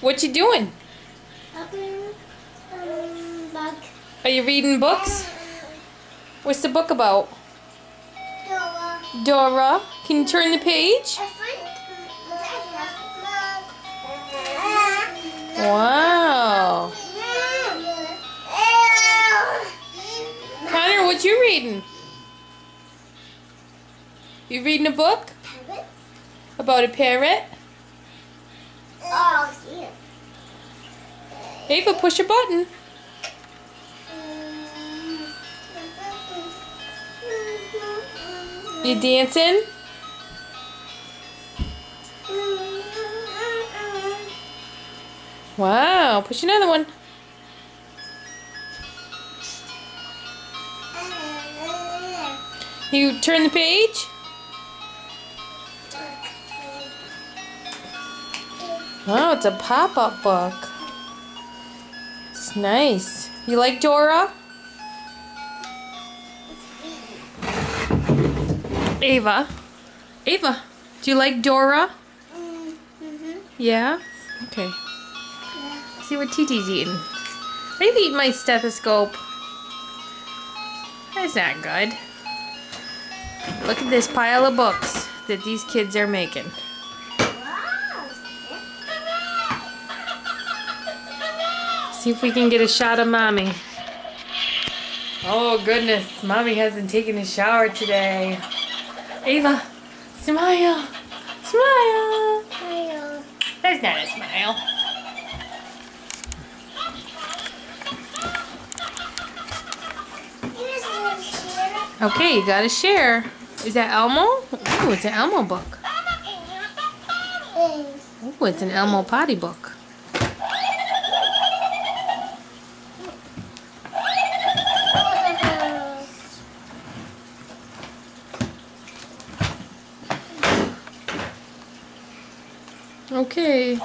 What you doing? Book. Are you reading books? What's the book about? Dora. Dora. Can you turn the page? Wow. Connor, what you reading? You reading a book? About a parrot? Oh, yeah. Ava, push a button. You dancing? Wow, push another one. You turn the page? Oh, it's a pop-up book. It's nice. You like Dora? Ava? Ava, do you like Dora? Yeah? Okay. See what TT's eating. They've eaten my stethoscope. That's not good. Look at this pile of books that these kids are making. See if we can get a shot of Mommy. Oh goodness, Mommy hasn't taken a shower today. Ava, smile. Smile. That's not a smile. Okay, you gotta share. Is that Elmo? Oh, it's an Elmo book. Oh, it's an Elmo potty book. Okay.